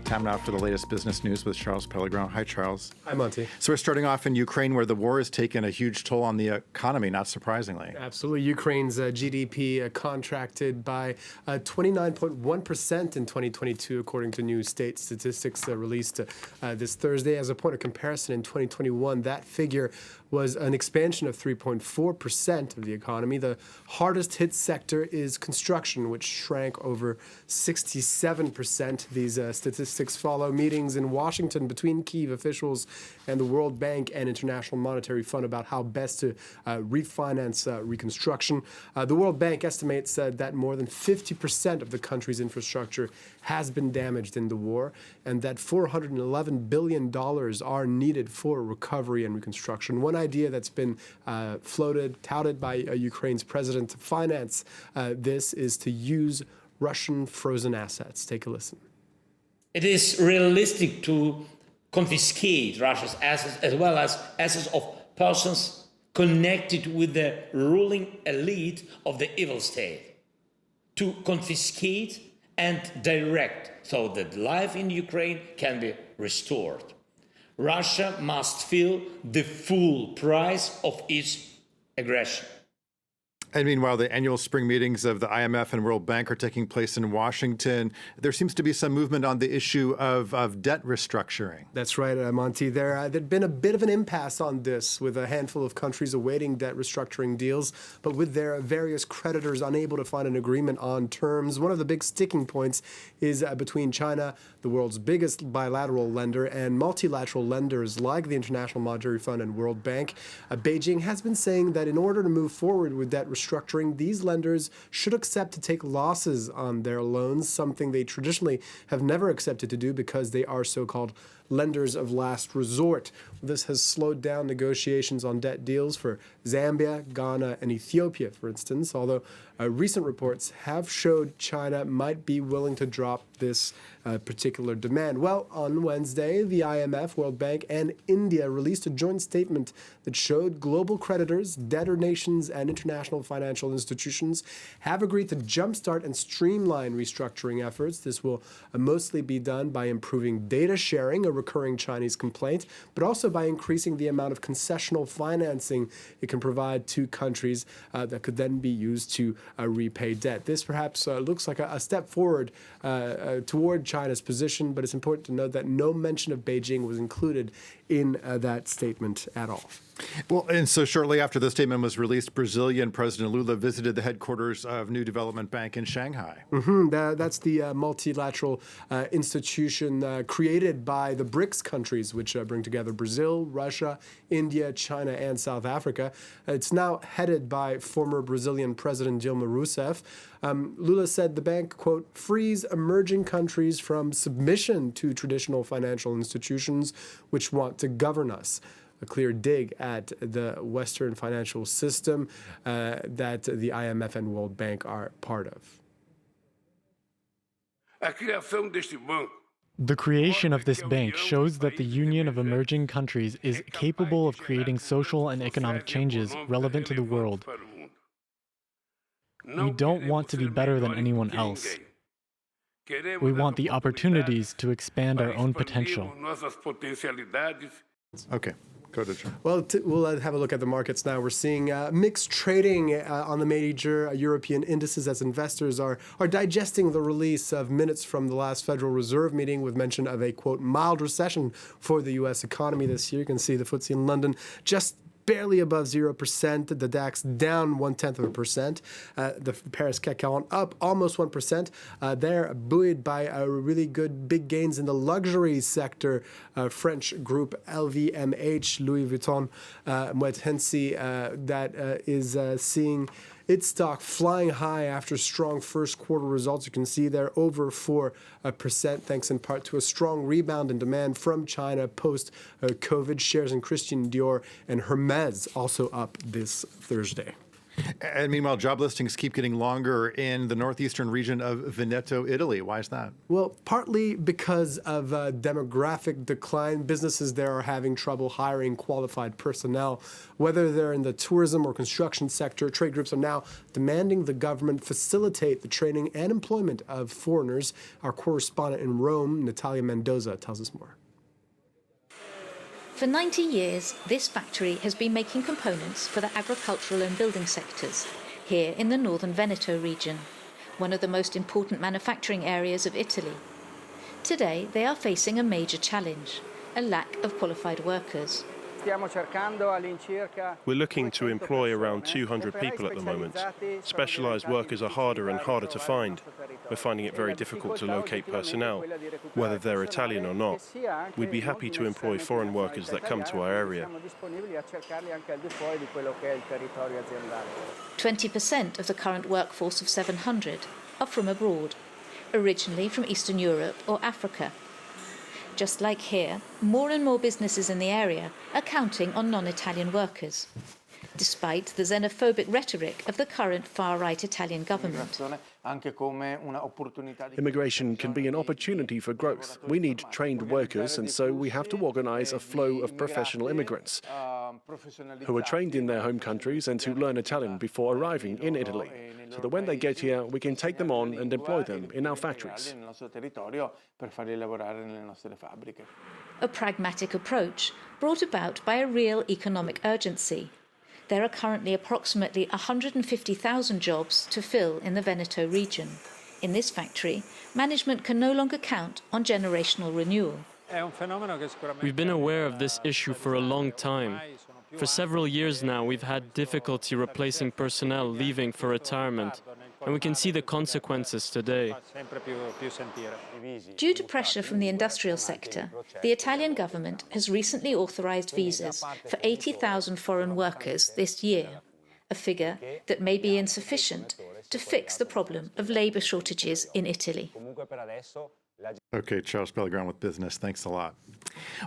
Time now for the latest business news with Charles Pellegrino. Hi, Charles. Hi, Monty. So we're starting off in Ukraine, where the war has taken a huge toll on the economy, not surprisingly. Absolutely. Ukraine's GDP contracted by 29.1% in 2022, according to new state statistics released this Thursday. As a point of comparison, in 2021, that figure was an expansion of 3.4% of the economy. The hardest hit sector is construction, which shrank over 67%. These statistics follow meetings in Washington between Kyiv officials and the World Bank and International Monetary Fund about how best to refinance reconstruction. The World Bank estimates that more than 50% of the country's infrastructure has been damaged in the war, and that $411 billion are needed for recovery and reconstruction. One idea that's been touted by Ukraine's president to finance this is to use Russian frozen assets. Take a listen. It is realistic to confiscate Russia's assets as well as assets of persons connected with the ruling elite of the evil state. To confiscate and direct so that life in Ukraine can be restored. Russia must feel the full price of its aggression. And meanwhile, the annual spring meetings of the IMF and World Bank are taking place in Washington. There seems to be some movement on the issue of debt restructuring. That's right, Monty. There'd been a bit of an impasse on this, with a handful of countries awaiting debt restructuring deals, but with their various creditors unable to find an agreement on terms. One of the big sticking points is between China, the world's biggest bilateral lender, and multilateral lenders like the International Monetary Fund and World Bank. Beijing has been saying that in order to move forward with debt restructuring, these lenders should accept to take losses on their loans, something they traditionally have never accepted to do because they are so-called lenders of last resort. This has slowed down negotiations on debt deals for Zambia, Ghana, and Ethiopia, for instance, although recent reports have showed China might be willing to drop this particular demand. Well, on Wednesday, the IMF, World Bank, and India released a joint statement that showed global creditors, debtor nations, and international financial institutions have agreed to jumpstart and streamline restructuring efforts. This will mostly be done by improving data sharing, a recurring Chinese complaint, but also by increasing the amount of concessional financing it can provide to countries that could then be used to repay debt. This perhaps looks like a step forward toward China's position, but it's important to note that no mention of Beijing was included in that statement at all. Well, and so shortly after the statement was released, Brazilian President Lula visited the headquarters of New Development Bank in Shanghai. That's the multilateral institution created by the BRICS countries, which bring together Brazil, Russia, India, China, and South Africa. It's now headed by former Brazilian President Dilma Rousseff. Lula said the bank, quote, frees emerging countries from submission to traditional financial institutions which want to govern us. A clear dig at the Western financial system that the IMF and World Bank are part of. The creation of this bank shows that the Union of Emerging Countries is capable of creating social and economic changes relevant to the world. We don't want to be better than anyone else. We want the opportunities to expand our own potential. Okay. Well, we'll have a look at the markets now. We're seeing mixed trading on the major European indices as investors are digesting the release of minutes from the last Federal Reserve meeting with mention of a, quote, mild recession for the U.S. economy this year. You can see the FTSE in London just barely above 0%, the DAX down 0.1%, the Paris CAC 40 up almost 1%. They're buoyed by really good big gains in the luxury sector. French group LVMH, Louis Vuitton, Moet Hennessy, that is seeing its stock flying high after strong first quarter results. You can see there over 4%, thanks in part to a strong rebound in demand from China post-COVID. Shares in Christian Dior and Hermes also up this Thursday. And meanwhile, job listings keep getting longer in the northeastern region of Veneto, Italy. Why is that? Well, partly because of demographic decline. Businesses there are having trouble hiring qualified personnel. Whether they're in the tourism or construction sector, trade groups are now demanding the government facilitate the training and employment of foreigners. Our correspondent in Rome, Natalia Mendoza, tells us more. For 90 years, this factory has been making components for the agricultural and building sectors here in the northern Veneto region, one of the most important manufacturing areas of Italy. Today, they are facing a major challenge, a lack of qualified workers. We're looking to employ around 200 people at the moment. Specialised workers are harder and harder to find. We're finding it very difficult to locate personnel, whether they're Italian or not. We'd be happy to employ foreign workers that come to our area. 20% of the current workforce of 700 are from abroad, originally from Eastern Europe or Africa. Just like here, more and more businesses in the area are counting on non-Italian workers, despite the xenophobic rhetoric of the current far-right Italian government. Immigration can be an opportunity for growth. We need trained workers, and so we have to organise a flow of professional immigrants who are trained in their home countries and who learn Italian before arriving in Italy, so that when they get here, we can take them on and employ them in our factories. A pragmatic approach brought about by a real economic urgency. There are currently approximately 150,000 jobs to fill in the Veneto region. In this factory, management can no longer count on generational renewal. We've been aware of this issue for a long time. For several years now, we've had difficulty replacing personnel leaving for retirement, and we can see the consequences today. Due to pressure from the industrial sector, the Italian government has recently authorised visas for 80,000 foreign workers this year, a figure that may be insufficient to fix the problem of labour shortages in Italy. Okay, Charles Pellegrin with Business. Thanks a lot.